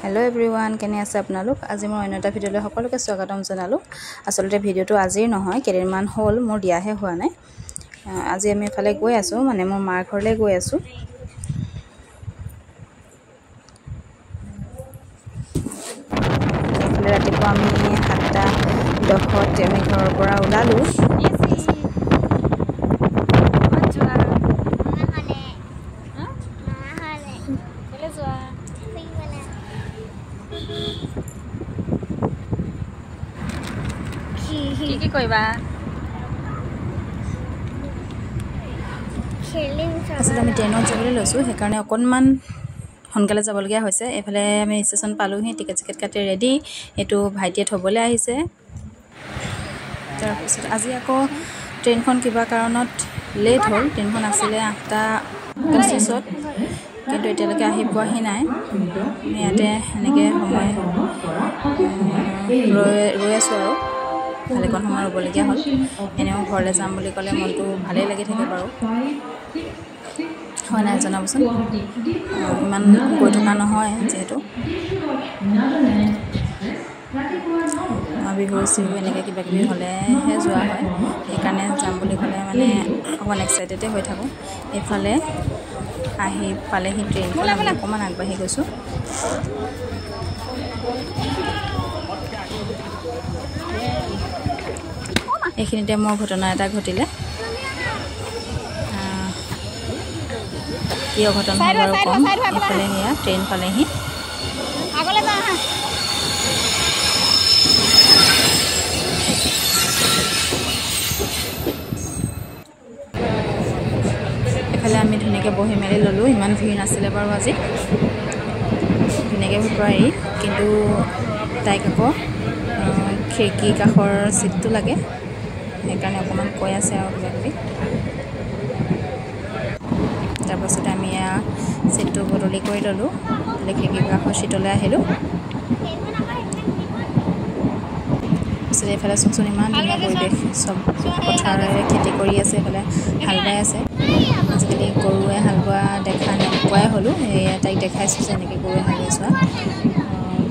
hello everyone केने আছে আপোনালোক আজি মই অন্য এটা ভিডিঅ'লৈ সকলোকে স্বাগতম জনালো আসলতে ভিডিঅ'টো আজিৰ নহয় কেইদিনমান হ'ল মোৰ দিয়াহে হোৱা নাই আজি আমি এফালে গৈ আছো মানে মোৰ মাৰ ঘৰলৈ গৈ আছো এফালে ৰাতিপুৱা আমি 7:10 আমি ঘৰৰ পৰা ওলালো কি কইবা আসলে আমি ট্ৰেইনত যাবলৈ লৈছো সেই কাৰণে অকনমান সোনকালে যাবলগীয়া হৈছে এফালে আমি ষ্টেচন পালোহি টিকেট কাটি ৰেডি এটো ভাইটিয়ে থবলৈ আহিছে তাৰপিছত আজি আকৌ ট্ৰেইনখন কিবা কাৰণত লেট হ'ল ট্ৰেইনখন আছিলে 8:25 কিন্তু এতিয়ালৈকে আহি পোৱাহি নাই ইয়াতে এনেকৈ সময় ৰৈ আছো আৰু ভালেকণ সময় ৰ'বলগীয়া হ'ল এনেও ঘৰলৈ যাম বুলি ক'লে মনটো ভালেই লাগি থাকে বাৰু হয় নাই জনাবচোন ইমান গৈ থকা নহয় যিহেতু বিহু চিহু এনেকৈ কিবা কিবি হ'লেহে যোৱা হয় সেইকাৰণে যাম বুলি ক'লে মানে অকণমান এক্সাইটেডে হৈ থাকোঁ এইফালে আহি পালেহি ট্ৰেইনখন আমি অকণমান আগবাঢ়ি গৈছোঁ এইখিনিতে মোৰ ঘটনা এটা ঘটিলে কি অঘটন হ'ল বাৰু কম এইফালে সেয়া ট্ৰেইন পালেহি এইফালে আমি ধুনীয়াকৈ বহি মেলি ল'লোঁ ইমান ভিৰ নাছিলে বাৰু আজি ধুনীয়াকৈ ভিতৰি কিন্তু তাইক আকৌ খিৰিকী কাষৰ চিটটো লাগে সেইকাৰণে অকণমান কৈ আছে আৰু কিবা কিবি তাৰপাছতে আমি চিটটো বদলি কৰি ল'লোঁ খিৰিকী কাষৰ চিটলৈ আহিলোঁ তাৰপিছত এইফালে চোন ইমান ধুনীয়া পৰিৱেশ চব পথাৰেৰে খেতি কৰি আছে এইফালে হাল বাই আছে আজিকালি গৰুৱে হাল বোৱা দেখা নোপোৱাই হ'লোঁ এয়া তাইক দেখাইছোঁ যে এনেকৈ গৰুৱে হাল বাই চোৱা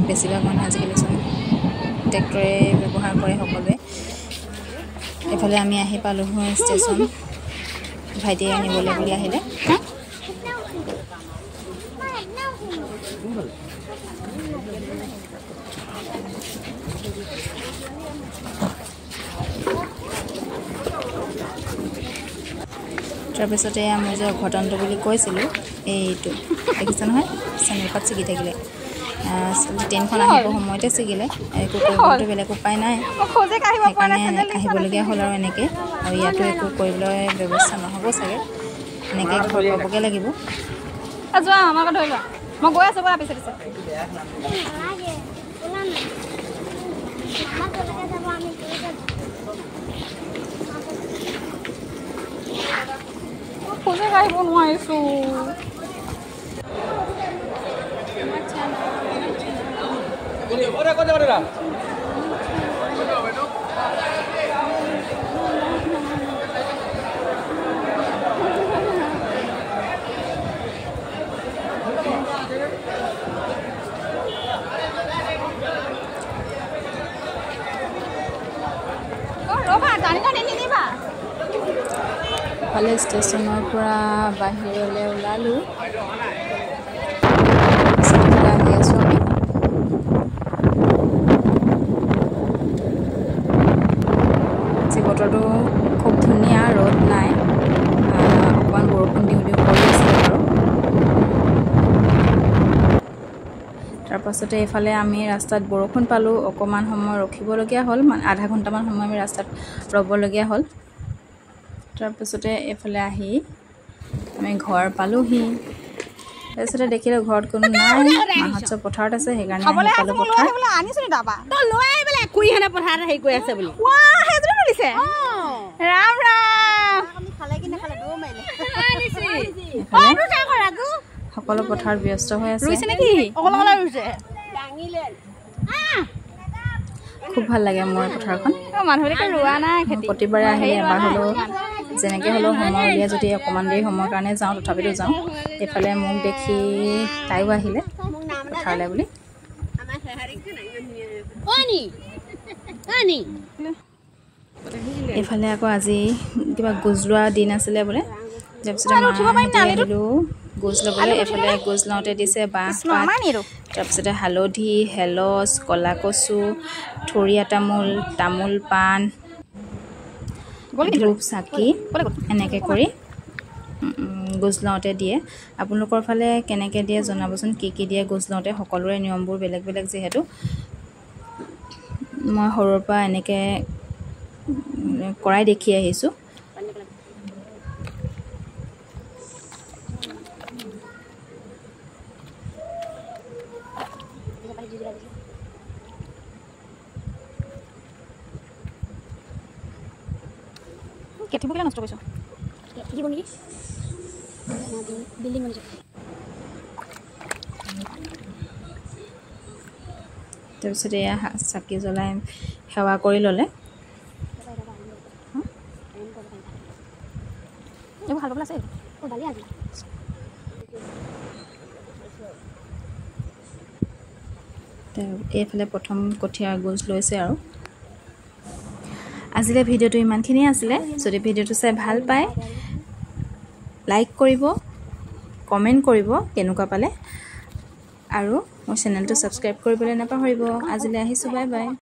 বেছিভাগ মানুহে আজিকালি চোন ট্ৰেক্টৰে ব্যৱহাৰ কৰে সকলোৱে এইফালে আমি আহি পালোঁ ষ্টেচন ভাইটিয়ে আনিবলৈ বুলি আহিলে তাৰপিছতে মই যে অঘটনটো বুলি কৈছিলোঁ এইটো দেখিছে নহয় চেনেলপাত ছিগি থাকিলে ট্ৰেইনখন আহিব সময়তে ছিগিলে একো কৰিবতো বেলেগ উপায় নাই সেইকাৰণে আহিবলগীয়া হ'ল আৰু এনেকৈ আৰু ইয়াতো একো কৰিবলৈ ব্যৱস্থা নহ'ব চাগে এনেকৈ ঘৰ পাবগৈ লাগিব যোৱা আমাক ধৰি লোৱা মই গৈ আছোঁ পিছে পিছে খোজে কাঢ়িব নোৱাৰিছোঁ ভালে ষ্টেচনৰ পৰা বাহিৰলৈ ওলালোঁ আহি আছোঁ আমি আজি বতৰটো খুব ধুনীয়া ৰ'দ নাই অকণমান বৰষুণ দিওঁ দিওঁ কৰি আছিলে বাৰু তাৰপাছতে এইফালে আমি ৰাস্তাত বৰষুণ পালোঁ অকণমান সময় ৰখিবলগীয়া হ'ল মানে আধা ঘণ্টামান সময় আমি ৰাস্তাত ৰ'বলগীয়া হ'ল তাৰপিছতে এইফালে আহি আমি ঘৰ পালোহি তাৰপিছতে দেখিলোঁ ঘৰত কোনো নাই মাহঁত চব পথাৰত আছে সেইকাৰণে পালোঁ পথাৰ সকলো পথাৰত ব্যস্ত হৈ আছে খুব ভাল লাগে মোৰ পথাৰখন প্ৰতিবাৰে আহিলে এবাৰ হ'লেও যেনেকৈ হ'লেও সময় উলিয়াই যদি অকণমান দেৰি সময়ৰ কাৰণে যাওঁ তথাপিতো যাওঁ এইফালে মোক দেখি তাইও আহিলে পথাৰলৈ বুলি এইফালে আকৌ আজি কিবা গোজ লোৱা দিন আছিলে বোলে তাৰপিছতে আহিলোঁ গোজ ল'বলৈ এইফালে গোজ লওঁতে দিছে বাঁহ পাত তাৰপিছতে হালধি হেলচ কলা কচু থৰিয়া তামোল পাণ ধূপ চাকি এনেকৈ কৰি গোজ লওঁতে দিয়ে আপোনালোকৰ ফালে কেনেকৈ দিয়ে জনাবচোন কি দিয়ে গোজ লওঁতে সকলোৰে নিয়মবোৰ বেলেগ বেলেগ যিহেতু মই সৰুৰ পৰা এনেকৈ কৰাই দেখি আহিছোঁ কেঠিবকে নষ্ট কৰিছ কেঠিব নেকি বিল্ডিং বনিছে তাৰপিছত এয়া চাকি জ্বলাই সেৱা কৰি ল'লে এইবোৰ ভাল পাবলৈ আছে ভালেই আজি এইফালে প্ৰথম কঠীয়া গোজ লৈছে আৰু আজিলে ভিডিঅ'টো ইমানখিনিয়ে আছিলে যদি ভিডিঅ'টো চাই ভাল পায় লাইক কৰিব কমেণ্ট কৰিব কেনেকুৱা পালে আৰু মোৰ চেনেলটো ছাবস্ক্ৰাইব কৰিবলৈ নাপাহৰিব আজিলৈ আহিছোঁ বাই বাই